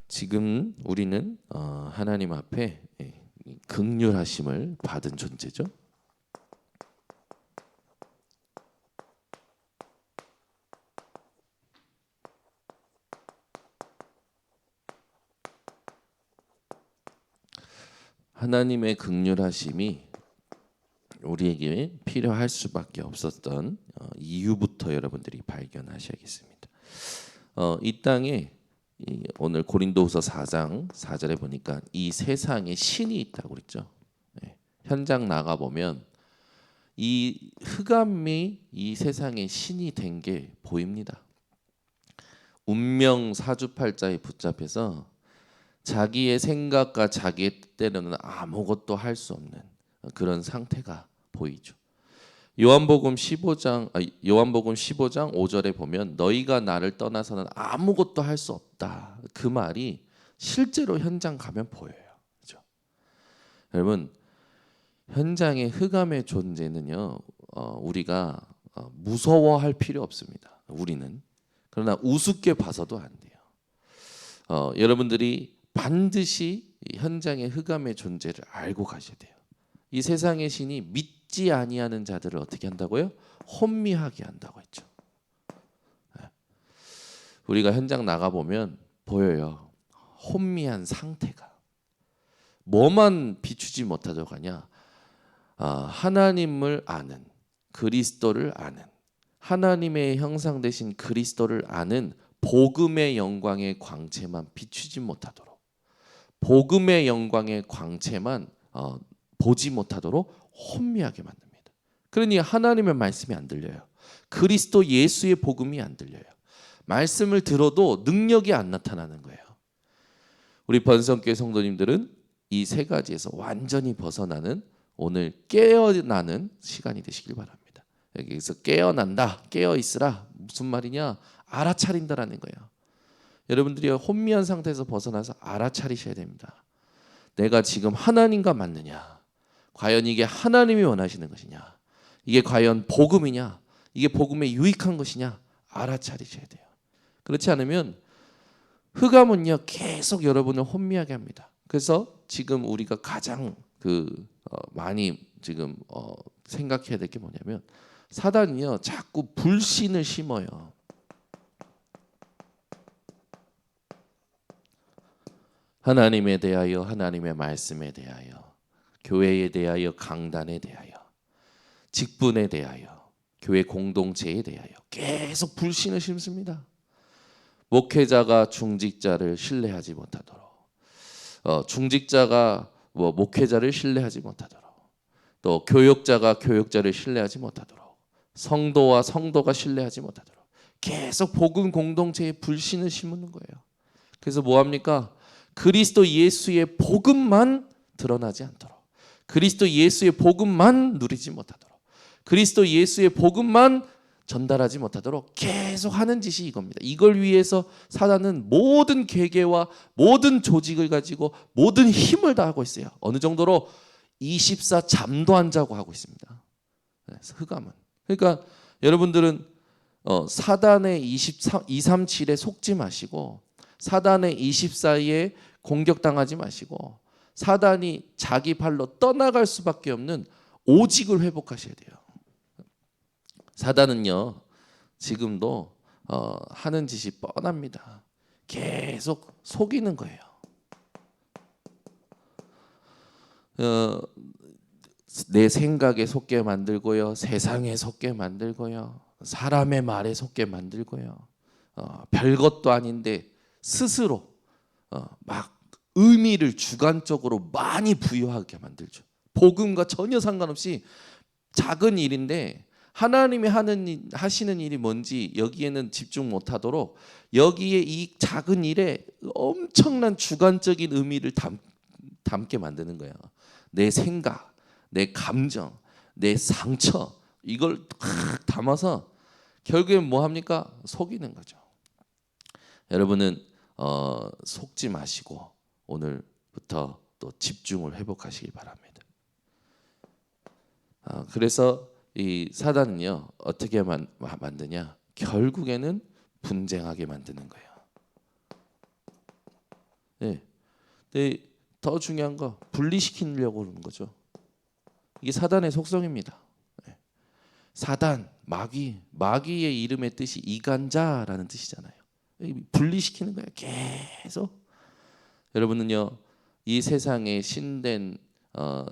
지금 우리는 하나님 앞에 긍휼하심을 받은 존재죠. 하나님의 긍휼하심이 우리에게 필요할 수밖에 없었던 이유부터 여러분들이 발견하셔야겠습니다. 이 땅에 오늘 고린도후서 4장 4절에 보니까 이 세상에 신이 있다고 그랬죠. 현장 나가 보면 이 흑암이 이 세상의 신이 된 게 보입니다. 운명 사주팔자에 붙잡혀서 자기의 생각과 자기의 뜻대로는 아무것도 할 수 없는 그런 상태가 보이죠. 요한복음 15장 5절에 보면 너희가 나를 떠나서는 아무것도 할 수 없다. 그 말이 실제로 현장 가면 보여요. 그렇죠? 여러분, 현장의 흑암의 존재는요. 우리가 무서워할 필요 없습니다. 우리는. 그러나 우습게 봐서도 안 돼요. 여러분들이 반드시 현장의 흑암의 존재를 알고 가셔야 돼요. 이 세상의 신이 믿지 아니하는 자들을 어떻게 한다고요? 혼미하게 한다고 했죠. 우리가 현장 나가 보면 보여요. 혼미한 상태가. 뭐만 비추지 못하도록 하냐? 하나님을 아는, 그리스도를 아는, 하나님의 형상 되신 그리스도를 아는 복음의 영광의 광채만 비추지 못하도록, 복음의 영광의 광채만 보지 못하도록 혼미하게 만듭니다. 그러니 하나님의 말씀이 안 들려요. 그리스도 예수의 복음이 안 들려요. 말씀을 들어도 능력이 안 나타나는 거예요. 우리 번성교회 성도님들은 이 세 가지에서 완전히 벗어나는 오늘 깨어나는 시간이 되시길 바랍니다. 여기서 깨어난다, 깨어있으라 무슨 말이냐? 알아차린다라는 거예요. 여러분들이 혼미한 상태에서 벗어나서 알아차리셔야 됩니다. 내가 지금 하나님과 맞느냐? 과연 이게 하나님이 원하시는 것이냐? 이게 과연 복음이냐? 이게 복음에 유익한 것이냐? 알아차리셔야 돼요. 그렇지 않으면 흑암은요 계속 여러분을 혼미하게 합니다. 그래서 지금 우리가 가장 많이 지금 생각해야 될 게 뭐냐면 사단이요 자꾸 불신을 심어요. 하나님에 대하여, 하나님의 말씀에 대하여, 교회에 대하여, 강단에 대하여, 직분에 대하여, 교회 공동체에 대하여 계속 불신을 심습니다. 목회자가 중직자를 신뢰하지 못하도록, 중직자가 목회자를 신뢰하지 못하도록, 또 교역자가 교역자를 신뢰하지 못하도록, 성도와 성도가 신뢰하지 못하도록 계속 복음 공동체에 불신을 심는 거예요. 그래서 뭐 합니까? 그리스도 예수의 복음만 드러나지 않도록, 그리스도 예수의 복음만 누리지 못하도록, 그리스도 예수의 복음만 전달하지 못하도록 계속 하는 짓이 이겁니다. 이걸 위해서 사단은 모든 계계와 모든 조직을 가지고 모든 힘을 다하고 있어요. 어느 정도로 24 잠도 안 자고 하고 있습니다. 흑암은. 그러니까 여러분들은 사단의 237에 속지 마시고 사단의 24에 공격당하지 마시고 사단이 자기 발로 떠나갈 수밖에 없는 오직을 회복하셔야 돼요. 사단은요 지금도 하는 짓이 뻔합니다. 계속 속이는 거예요. 내 생각에 속게 만들고요, 세상에 속게 만들고요, 사람의 말에 속게 만들고요, 별것도 아닌데 스스로 막 의미를 주관적으로 많이 부여하게 만들죠. 복음과 전혀 상관없이 작은 일인데 하나님이 하시는 일이 뭔지 여기에는 집중 못하도록 여기에 이 작은 일에 엄청난 주관적인 의미를 담게 만드는 거예요. 내 생각, 내 감정, 내 상처 이걸 탁 담아서 결국엔 뭐 합니까? 속이는 거죠. 여러분은 속지 마시고 오늘부터 또 집중을 회복하시기 바랍니다. 그래서 이 사단은요 어떻게 만드냐? 결국에는 분쟁하게 만드는 거예요. 네. 근데 더 중요한 거 분리시키려고 그러는 거죠. 이게 사단의 속성입니다. 네. 사단, 마귀의 이름의 뜻이 이간자라는 뜻이잖아요. 분리시키는 거예요. 계속. 여러분은요, 이 세상의 신된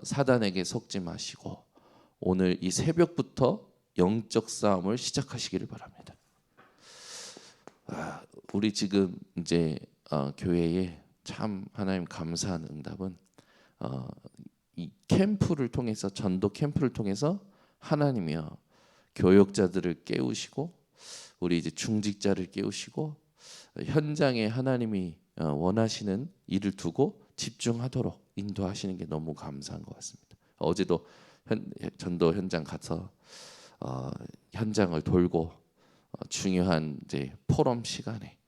사단에게 속지 마시고 오늘 이 새벽부터 영적 싸움을 시작하시기를 바랍니다. 우리 지금 이제 교회에 참 하나님 감사한 응답은 이 캠프를 통해서, 전도 캠프를 통해서 하나님이요 교역자들을 깨우시고 우리 이제 중직자를 깨우시고 현장에 하나님이 원하시는 일을 두고 집중하도록 인도하시는 게 너무 감사한 것 같습니다. 어제도 전도 현장 가서 현장을 돌고 중요한 이제 포럼 시간에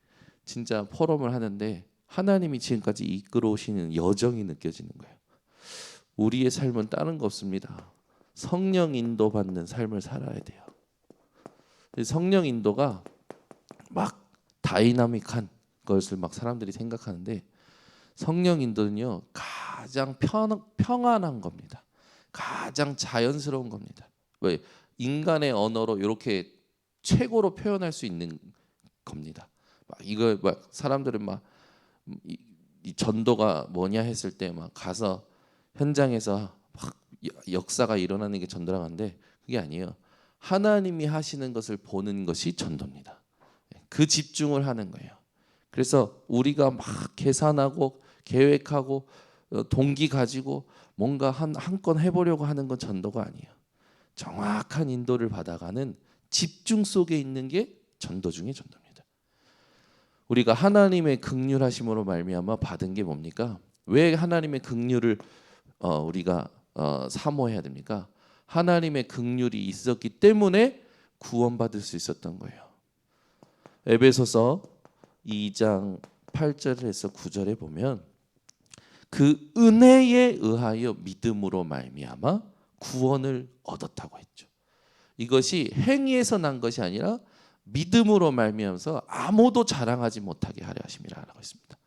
진짜 포럼을 하는데 하나님이 지금까지 이끌어오시는 여정이 느껴지는 거예요. 우리의 삶은 다른 거 없습니다. 성령 인도받는 삶을 살아야 돼요. 성령 인도가 막 다이나믹한 것을 막 사람들이 생각하는데 성령 인도는요 가장 평안한 겁니다. 가장 자연스러운 겁니다. 왜? 인간의 언어로 이렇게 최고로 표현할 수 있는 겁니다. 이거 막 사람들은 막 이 전도가 뭐냐 했을 때 막 가서 현장에서 막 역사가 일어나는 게 전도라고 하는데 그게 아니에요. 하나님이 하시는 것을 보는 것이 전도입니다. 그 집중을 하는 거예요. 그래서 우리가 막 계산하고 계획하고 동기 가지고 뭔가 한 건 해보려고 하는 건 전도가 아니에요. 정확한 인도를 받아가는 집중 속에 있는 게 전도 중에 전도입니다. 우리가 하나님의 긍휼하심으로 말미암아 받은 게 뭡니까? 왜 하나님의 긍휼을 우리가 사모해야 됩니까? 하나님의 긍휼이 있었기 때문에 구원받을 수 있었던 거예요. 에베소서 2장 8절에서 9절에 보면 그 은혜에 의하여 믿음으로 말미암아 구원을 얻었다고 했죠. 이것이 행위에서 난 것이 아니라 믿음으로 말미암아서 아무도 자랑하지 못하게 하려 하심이라고 했습니다.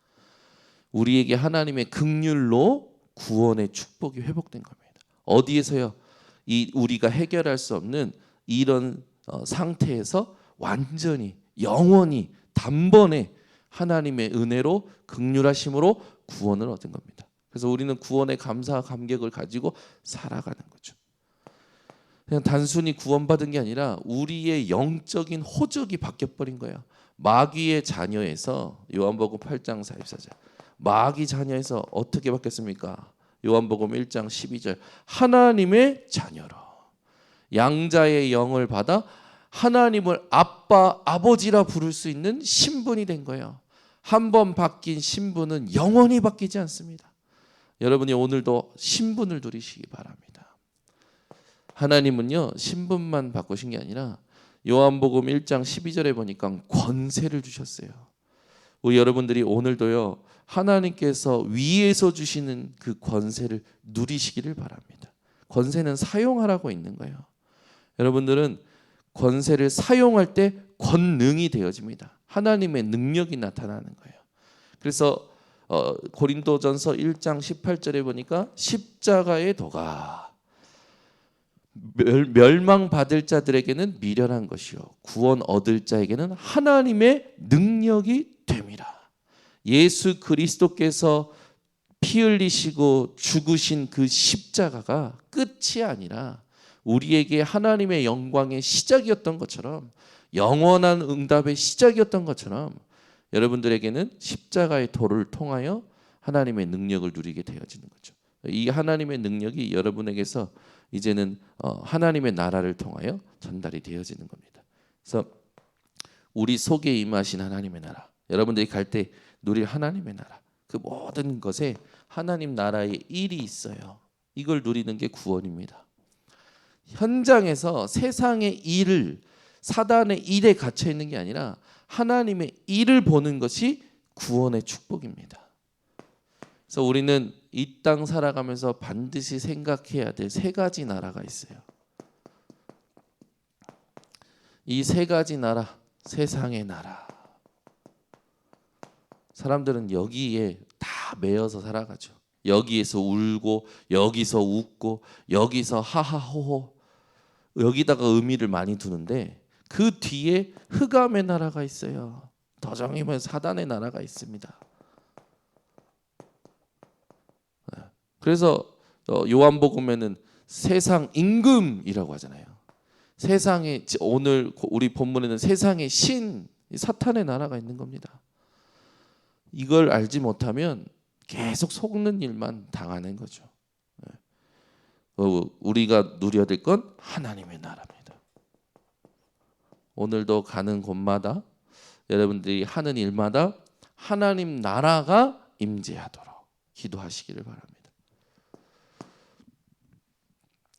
우리에게 하나님의 긍휼로 구원의 축복이 회복된 겁니다. 어디에서요? 이 우리가 해결할 수 없는 이런 상태에서 완전히 영원히 단번에 하나님의 은혜로 긍휼하심으로 구원을 얻은 겁니다. 그래서 우리는 구원의 감사와 감격을 가지고 살아가는 거죠. 그냥 단순히 구원받은 게 아니라 우리의 영적인 호적이 바뀌어버린 거예요. 마귀의 자녀에서 요한복음 8장 44절 마귀 자녀에서 어떻게 바뀌었습니까? 요한복음 1장 12절 하나님의 자녀로 양자의 영을 받아 하나님을 아빠 아버지라 부를 수 있는 신분이 된 거예요. 한번 바뀐 신분은 영원히 바뀌지 않습니다. 여러분이 오늘도 신분을 누리시기 바랍니다. 하나님은요 신분만 바꾸신 게 아니라 요한복음 1장 12절에 보니까 권세를 주셨어요. 우리 여러분들이 오늘도요 하나님께서 위에서 주시는 그 권세를 누리시기를 바랍니다. 권세는 사용하라고 있는 거예요. 여러분들은 권세를 사용할 때 권능이 되어집니다. 하나님의 능력이 나타나는 거예요. 그래서 고린도전서 1장 18절에 보니까 십자가의 도가 멸망받을 자들에게는 미련한 것이요 구원 얻을 자에게는 하나님의 능력이 됨이라. 예수 그리스도께서 피 흘리시고 죽으신 그 십자가가 끝이 아니라 우리에게 하나님의 영광의 시작이었던 것처럼 영원한 응답의 시작이었던 것처럼 여러분들에게는 십자가의 도를 통하여 하나님의 능력을 누리게 되어지는 거죠. 이 하나님의 능력이 여러분에게서 이제는 하나님의 나라를 통하여 전달이 되어지는 겁니다. 그래서 우리 속에 임하신 하나님의 나라, 여러분들이 갈 때 누릴 하나님의 나라, 그 모든 것에 하나님 나라의 일이 있어요. 이걸 누리는 게 구원입니다. 현장에서 세상의 일을 사단의 일에 갇혀 있는 게 아니라 하나님의 일을 보는 것이 구원의 축복입니다. 그래서 우리는 이 땅 살아가면서 반드시 생각해야 될 세 가지 나라가 있어요. 이 세 가지 나라, 세상의 나라. 사람들은 여기에 다 다 매여서 살아가죠. 여기에서 울고 여기서 웃고 여기서 하하호호 여기다가 의미를 많이 두는데 그 뒤에 흑암의 나라가 있어요. 더 정의면 사단의 나라가 있습니다. 그래서 요한복음에는 세상 임금이라고 하잖아요. 세상에 오늘 우리 본문에는 세상의 신 사탄의 나라가 있는 겁니다. 이걸 알지 못하면 계속 속는 일만 당하는 거죠. 우리가 누려야 될 건 하나님의 나라입니다. 오늘도 가는 곳마다 여러분들이 하는 일마다 하나님 나라가 임재하도록 기도하시기를 바랍니다.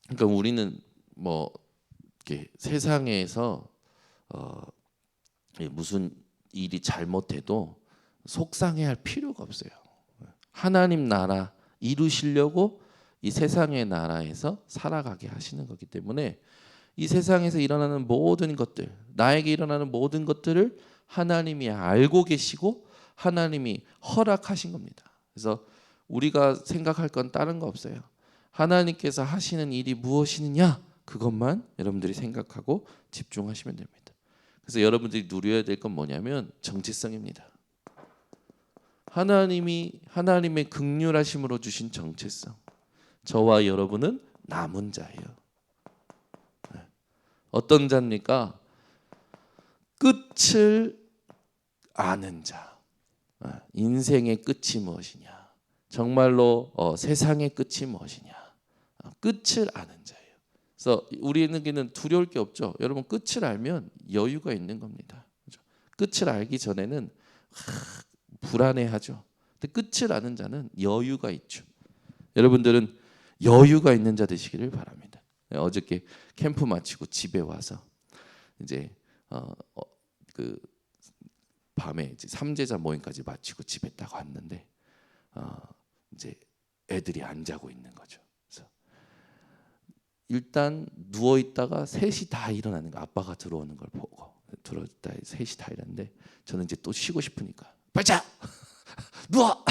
그러니까 우리는 뭐 이렇게 세상에서 무슨 일이 잘못해도 속상해할 필요가 없어요. 하나님 나라 이루시려고 이 세상의 나라에서 살아가게 하시는 거기 때문에 이 세상에서 일어나는 모든 것들, 나에게 일어나는 모든 것들을 하나님이 알고 계시고 하나님이 허락하신 겁니다. 그래서 우리가 생각할 건 다른 거 없어요. 하나님께서 하시는 일이 무엇이느냐 그것만 여러분들이 생각하고 집중하시면 됩니다. 그래서 여러분들이 누려야 될 건 뭐냐면 정체성입니다. 하나님의 긍휼하심으로 주신 정체성. 저와 여러분은 남은 자예요. 어떤 자입니까? 끝을 아는 자. 인생의 끝이 무엇이냐? 정말로 세상의 끝이 무엇이냐? 끝을 아는 자예요. 그래서 우리에게는 두려울 게 없죠. 여러분 끝을 알면 여유가 있는 겁니다. 그렇죠? 끝을 알기 전에는 불안해하죠. 근데 끝을 아는 자는 여유가 있죠. 여러분들은 여유가 있는 자 되시기를 바랍니다. 어저께 캠프 마치고 집에 와서 이제 그 밤에 이제 삼제자 모임까지 마치고 집에 딱 왔는데 이제 애들이 안 자고 있는 거죠. 그래서 일단 누워 있다가 셋이 다 일어나는 거. 아빠가 들어오는 걸 보고 들어있다 셋이 다 일어났는데 저는 이제 또 쉬고 싶으니까 빨리 자 누워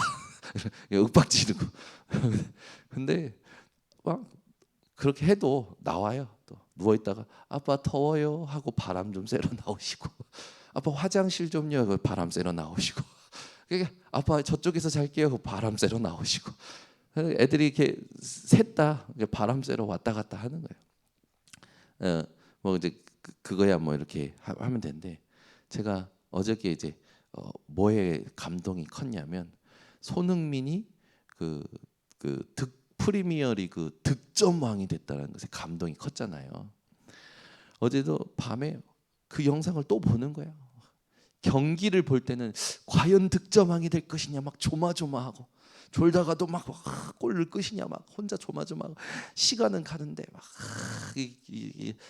윽박 지르고 근데 막 그렇게 해도 나와요. 또 누워 있다가 아빠 더워요 하고 바람 좀 쐬러 나오시고 아빠 화장실 좀요 하고 바람 쐬러 나오시고 그러니까 아빠 저쪽에서 잘게요 하고 바람 쐬러 나오시고 애들이 이렇게 셋 다 바람 쐬러 왔다 갔다 하는 거예요. 뭐 이제 그거야 뭐 이렇게 하면 되는데 제가 어저께 이제 뭐에 감동이 컸냐면 손흥민이 그 프리미어리그 득점왕이 됐다는 것에 감동이 컸잖아요. 어제도 밤에 그 영상을 또 보는 거예요. 경기를 볼 때는 과연 득점왕이 될 것이냐 막 조마조마하고 졸다가도 막 골 넣을 것이냐 막 혼자 조마조마하고 시간은 가는데 막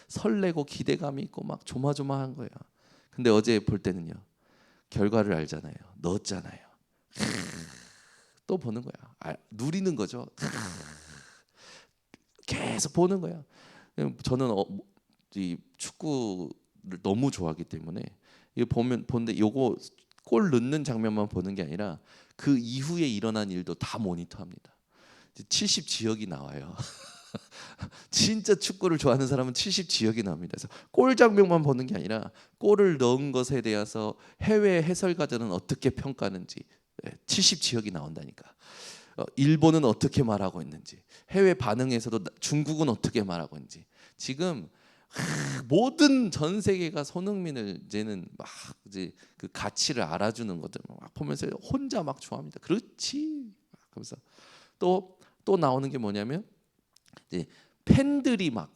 설레고 기대감이 있고 막 조마조마한 거예요. 근데 어제 볼 때는요. 결과를 알잖아요. 넣었잖아요. 또 보는 거야. 누리는 거죠. 계속 보는 거야. 저는 이 축구를 너무 좋아하기 때문에 이거 보는데 요거 골 넣는 장면만 보는 게 아니라 그 이후에 일어난 일도 다 모니터합니다. 70 지역이 나와요. 진짜 축구를 좋아하는 사람은 70 지역이 나옵니다. 그래서 골 장면만 보는 게 아니라 골을 넣은 것에 대해서 해외 해설가들은 어떻게 평가하는지 70 지역이 나온다니까. 일본은 어떻게 말하고 있는지, 해외 반응에서도 중국은 어떻게 말하고 있는지. 지금 모든 전 세계가 손흥민을 이제는 막 이제 그 가치를 알아주는 것들 막 보면서 혼자 막 좋아합니다. 그렇지. 그러면서 또 나오는 게 뭐냐면 이제 팬들이 막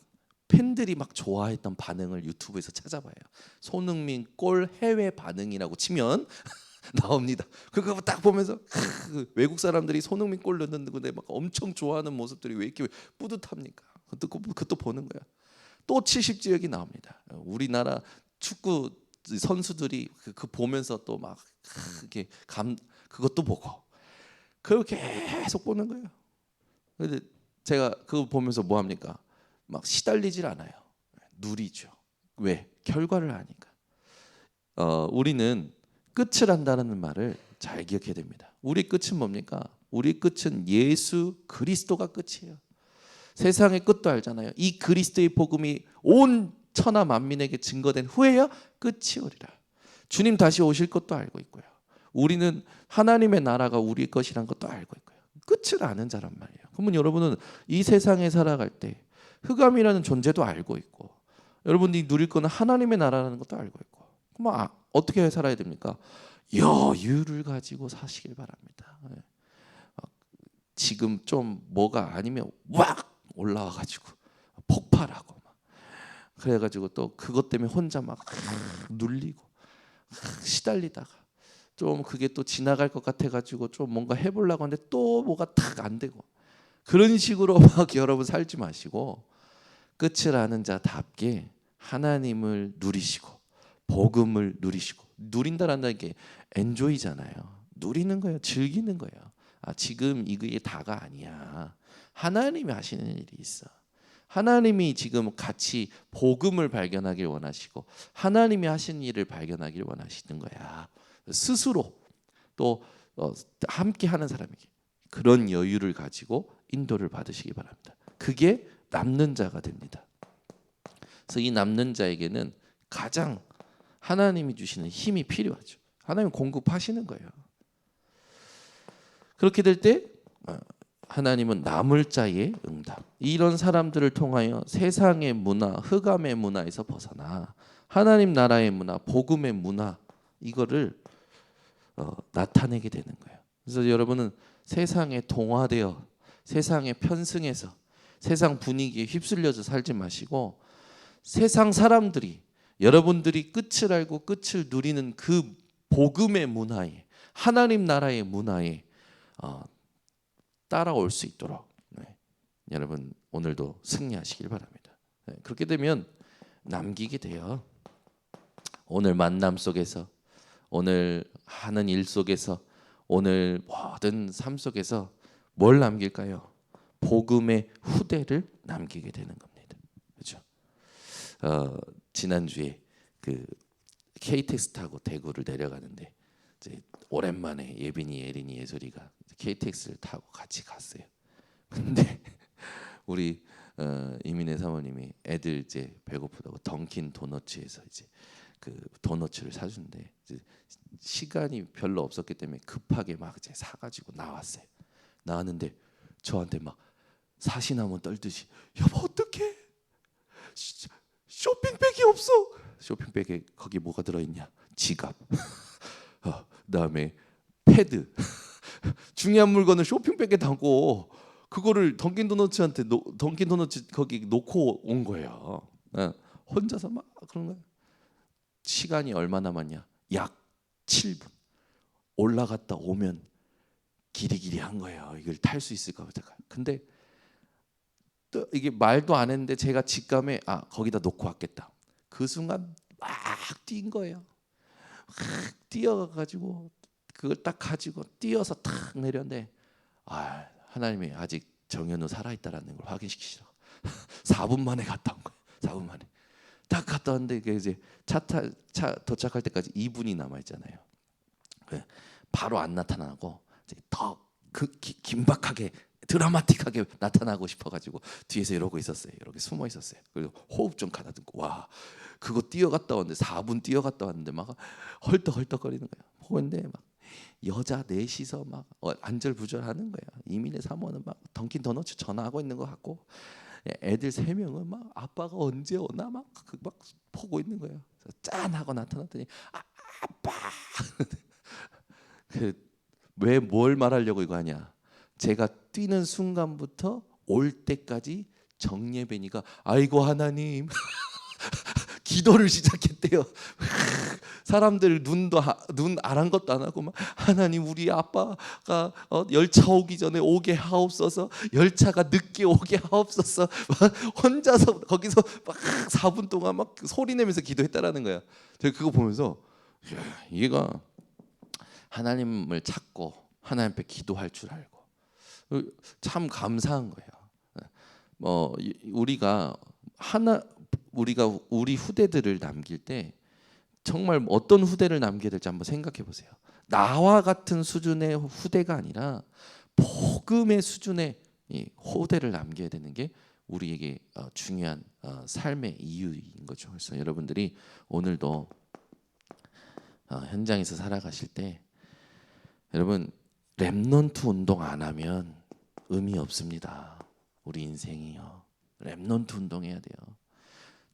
좋아했던 반응을 유튜브에서 찾아봐요. 손흥민 골 해외 반응이라고 치면 나옵니다. 그거 딱 보면서 외국 사람들이 손흥민 골 넣는데 막 엄청 좋아하는 모습들이 왜 이렇게 뿌듯합니까? 그것도 보는 거야. 또 70지역이 나옵니다. 우리나라 축구 선수들이 그 보면서 또 막 이렇게 그것도 보고 그렇게 계속 보는 거예요. 근데 제가 그거 보면서 뭐 합니까? 막 시달리질 않아요. 누리죠. 왜? 결과를 아니까. 우리는 끝을 안다는 말을 잘 기억해야 됩니다. 우리 끝은 뭡니까? 우리 끝은 예수 그리스도가 끝이에요. 세상의 끝도 알잖아요. 이 그리스도의 복음이 온 천하 만민에게 증거된 후에야 끝이 오리라. 주님 다시 오실 것도 알고 있고요. 우리는 하나님의 나라가 우리 것이란 것도 알고 있고요. 끝을 아는 자란 말이에요. 그러면 여러분은 이 세상에 살아갈 때 흑암이라는 존재도 알고 있고, 여러분이 누릴 거는 하나님의 나라라는 것도 알고 있고, 그럼 어떻게 살아야 됩니까? 여유를 가지고 사시길 바랍니다. 지금 좀 뭐가 아니면 왁 올라와가지고 폭발하고 막 그래가지고 또 그것 때문에 혼자 막 눌리고 시달리다가 좀 그게 또 지나갈 것 같아가지고 좀 뭔가 해보려고 하는데 또 뭐가 탁 안 되고, 그런 식으로 막 여러분 살지 마시고 끝을 아는 자답게 하나님을 누리시고 복음을 누리시고, 누린다라는 게 엔조이잖아요. 누리는 거예요. 즐기는 거예요. 지금 이게 다가 아니야. 하나님이 하시는 일이 있어. 하나님이 지금 같이 복음을 발견하길 원하시고 하나님이 하신 일을 발견하길 원하시는 거야. 스스로 또 함께 하는 사람에게 그런 여유를 가지고 인도를 받으시기 바랍니다. 그게 남는 자가 됩니다. 그래서 이 남는 자에게는 가장 하나님이 주시는 힘이 필요하죠. 하나님 공급하시는 거예요. 그렇게 될 때 하나님은 남을 자의 응답, 이런 사람들을 통하여 세상의 문화, 흑암의 문화에서 벗어나 하나님 나라의 문화, 복음의 문화, 이거를 나타내게 되는 거예요. 그래서 여러분은 세상에 동화되어 세상에 편승해서 세상 분위기에 휩쓸려서 살지 마시고, 세상 사람들이 여러분들이 끝을 알고 끝을 누리는 그 복음의 문화에, 하나님 나라의 문화에 따라올 수 있도록 여러분 오늘도 승리하시길 바랍니다. 그렇게 되면 남기게 돼요. 오늘 만남 속에서, 오늘 하는 일 속에서, 오늘 모든 삶 속에서 뭘 남길까요? 복음의 후대를 남기게 되는 겁니다. 그렇죠? 지난주에 그 KTX 타고 대구를 내려가는데 이제 오랜만에 예빈이, 예린이, 예솔이가 KTX를 타고 같이 갔어요. 근데 우리 이민혜 사모님이 애들 이제 배고프다고 던킨 도너츠에서 이제 그 도너츠를 사준대. 이제 시간이 별로 없었기 때문에 급하게 막 이제 사가지고 나왔어요. 나왔는데 저한테 막 사시나무 떨듯이, 여보 어떡해? 쇼핑백이 없어. 쇼핑백에 거기 뭐가 들어있냐? 지갑. 그다음에 패드. 중요한 물건을 쇼핑백에 담고 그거를 던킨도너츠한테 던킨도너츠 거기 놓고 온 거예요. 혼자서 막 그런 거예요. 시간이 얼마 남았냐? 약 7분. 올라갔다 오면 기리기리한 거예요. 이걸 탈 수 있을까 보다가. 근데 또 이게 말도 안 했는데 제가 직감에 거기다 놓고 왔겠다. 그 순간 막 뛴 거예요. 막 뛰어가지고 그걸 딱 가지고 뛰어서 탁 내렸는데 하나님이 아직 정현우 살아있다라는 걸 확인시키시라고 4분 만에 갔다 온 거예요. 4분 만에 딱 갔다 왔는데 이게 이제 차 도착할 때까지 2분이 남아 있잖아요. 바로 안 나타나고 더 긴박하게 드라마틱하게 나타나고 싶어가지고 뒤에서 이러고 있었어요. 이렇게 숨어 있었어요. 그리고 호흡 좀 가다듬고, 와 그거 뛰어갔다 왔는데 4분 뛰어갔다 왔는데 막 헐떡헐떡거리는 거예요. 보는데 막 여자 넷이서 막 안절부절하는 거야. 이민의 사모는 막 던킨 도너츠 전화하고 있는 것 같고, 애들 3명은 막 아빠가 언제 오나 막 보고 있는 거예요. 짠 하고 나타났더니 아빠. 왜 뭘 말하려고 이거 하냐? 제가 뛰는 순간부터 올 때까지 정예빈이가 아이고 하나님 기도를 시작했대요. 사람들 눈 아랑것도 안 하고 막 하나님 우리 아빠가 열차 오기 전에 오게 하옵소서, 열차가 늦게 오게 하옵소서. 혼자서 거기서 막 4분 동안 막 소리 내면서 기도했다라는 거야. 제가 그거 보면서 얘가 하나님을 찾고 하나님 앞에 기도할 줄 알고 참 감사한 거예요. 우리가 우리 후대들을 남길 때 정말 어떤 후대를 남겨야 될지 한번 생각해 보세요. 나와 같은 수준의 후대가 아니라 복음의 수준의 이 후대를 남겨야 되는 게 우리에게 중요한 삶의 이유인 거죠. 그래서 여러분들이 오늘도 현장에서 살아가실 때 여러분 렘넌트 운동 안 하면 의미 없습니다. 우리 인생이요. 렘넌트 운동해야 돼요.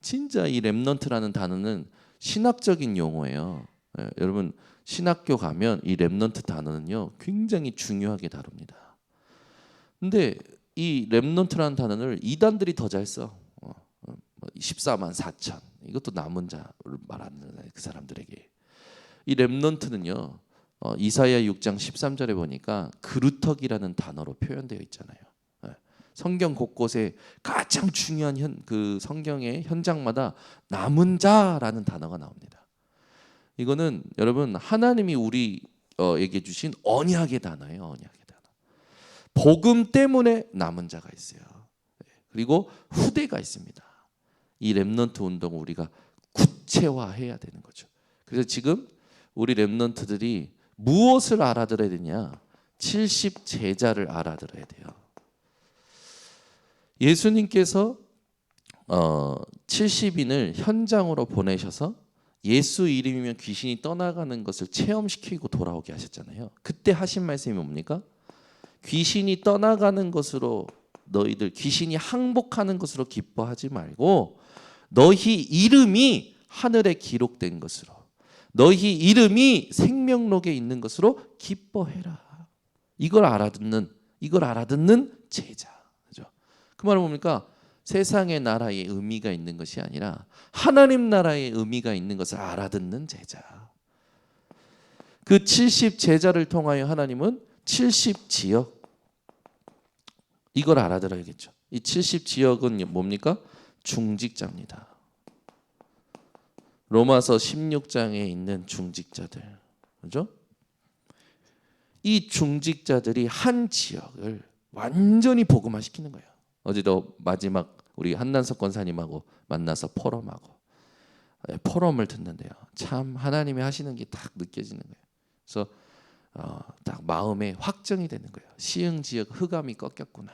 진짜 이 렘넌트라는 단어는 신학적인 용어예요. 여러분 신학교 가면 이 렘넌트 단어는요 굉장히 중요하게 다룹니다. 근데 이 렘넌트라는 단어를 이단들이 더 잘 써. 14만 4천 이것도 남은 자를 말하는 그 사람들에게 이 렘넌트는요 이사야 6장 13절에 보니까 그루터기라는 단어로 표현되어 있잖아요. 성경 곳곳에 가장 중요한 그 성경의 현장마다 남은 자라는 단어가 나옵니다. 이거는 여러분 하나님이 우리에게 주신 언약의 단어예요. 언약의 단어. 복음 때문에 남은 자가 있어요. 그리고 후대가 있습니다. 이 렘넌트 운동을 우리가 구체화해야 되는 거죠. 그래서 지금 우리 렘넌트들이 무엇을 알아들어야 되냐? 70 제자를 알아들어야 돼요. 예수님께서 70인을 현장으로 보내셔서 예수 이름이면 귀신이 떠나가는 것을 체험시키고 돌아오게 하셨잖아요. 그때 하신 말씀이 뭡니까? 귀신이 떠나가는 것으로 너희들 귀신이 항복하는 것으로 기뻐하지 말고 너희 이름이 하늘에 기록된 것으로 너희 이름이 생명록에 있는 것으로 기뻐해라. 이걸 알아듣는 제자. 그죠? 그 말은 뭡니까? 세상의 나라에 의미가 있는 것이 아니라 하나님 나라에 의미가 있는 것을 알아듣는 제자. 그 70 제자를 통하여 하나님은 70 지역 이걸 알아들어야겠죠. 이 70 지역은 뭡니까? 중직자입니다. 로마서 16장에 있는 중직자들. 그죠? 이 중직자들이 한 지역을 완전히 복음화시키는 거예요. 어제도 마지막 우리 한난석 권사님하고 만나서 포럼을 듣는데요. 참 하나님이 하시는 게 딱 느껴지는 거예요. 그래서 딱 마음에 확정이 되는 거예요. 시흥 지역 흑암이 꺾였구나.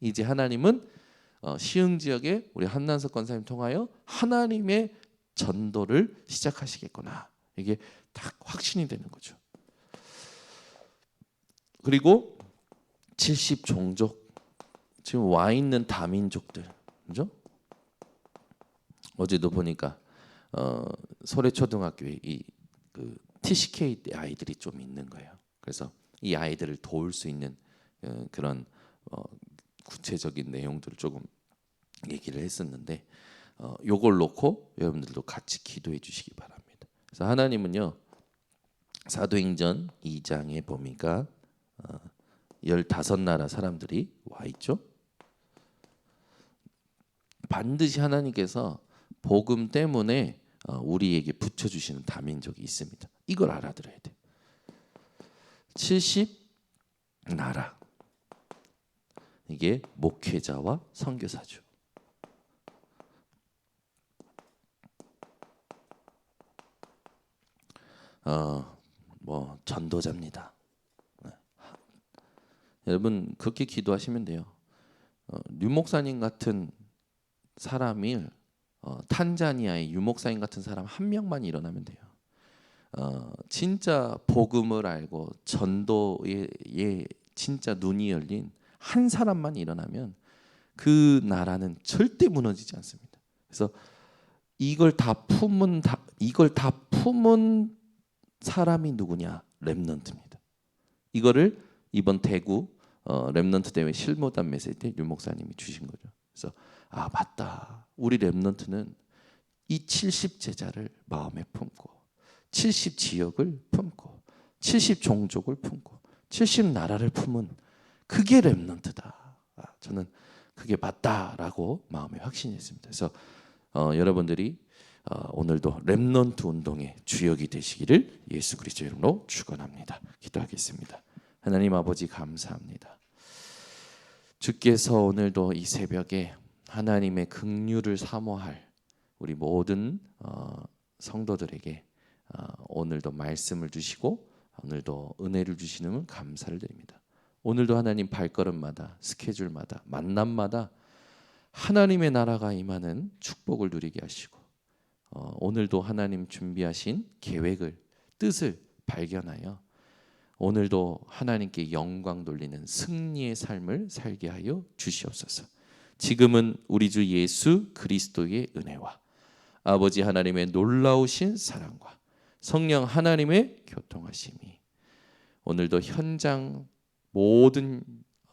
이제 하나님은 시흥 지역에 우리 한난석 권사님 통하여 하나님의 전도를 시작하시겠구나. 이게 딱 확신이 되는 거죠. 그리고 70 종족 지금 와 있는 다민족들, 그죠? 어제도 보니까 소래초등학교에 그 TCK 아이들이 좀 있는 거예요. 그래서 이 아이들을 도울 수 있는 그런 구체적인 내용들을 조금 얘기를 했었는데 요걸 놓고 여러분들도 같이 기도해 주시기 바랍니다. 그래서 하나님은요 사도행전 2장에 보니까 15나라 사람들이 와 있죠. 반드시 하나님께서 복음 때문에 우리에게 붙여주시는 다민족이 있습니다. 이걸 알아들어야 돼요. 70 나라 이게 목회자와 선교사죠. 뭐 전도자입니다. 여러분 그렇게 기도하시면 돼요. 류 목사님 같은 사람이 탄자니아의 유 목사님 같은 사람 한 명만 일어나면 돼요. 진짜 복음을 알고 전도에 진짜 눈이 열린 한 사람만 일어나면 그 나라는 절대 무너지지 않습니다. 그래서 이걸 다 품은 사람이 누구냐? 렘넌트입니다. 이거를 이번 대구 렘넌트 대회 실무단 메시지 때 유 목사님이 주신 거죠. 그래서 맞다. 우리 렘넌트는 이 70 제자를 마음에 품고 70 지역을 품고 70 종족을 품고 70 나라를 품은 그게 렘넌트다. 저는 그게 맞다라고 마음에 확신이 있습니다. 그래서 여러분들이 오늘도 렘넌트 운동의 주역이 되시기를 예수 그리스도 이름으로 축원합니다. 기도하겠습니다. 하나님 아버지 감사합니다. 주께서 오늘도 이 새벽에 하나님의 긍휼을 사모할 우리 모든 성도들에게 오늘도 말씀을 주시고 오늘도 은혜를 주시는 감사를 드립니다. 오늘도 하나님 발걸음마다 스케줄마다 만남마다 하나님의 나라가 임하는 축복을 누리게 하시고 오늘도 하나님 준비하신 계획을 뜻을 발견하여 오늘도 하나님께 영광 돌리는 승리의 삶을 살게 하여 주시옵소서. 지금은 우리 주 예수 그리스도의 은혜와 아버지 하나님의 놀라우신 사랑과 성령 하나님의 교통하심이 오늘도 현장 모든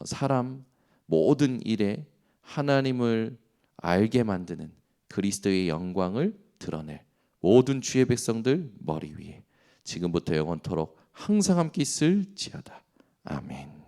사람 모든 일에 하나님을 알게 만드는 그리스도의 영광을 드러낼 모든 주의 백성들 머리 위에 지금부터 영원토록 항상 함께 있을지어다. 아멘.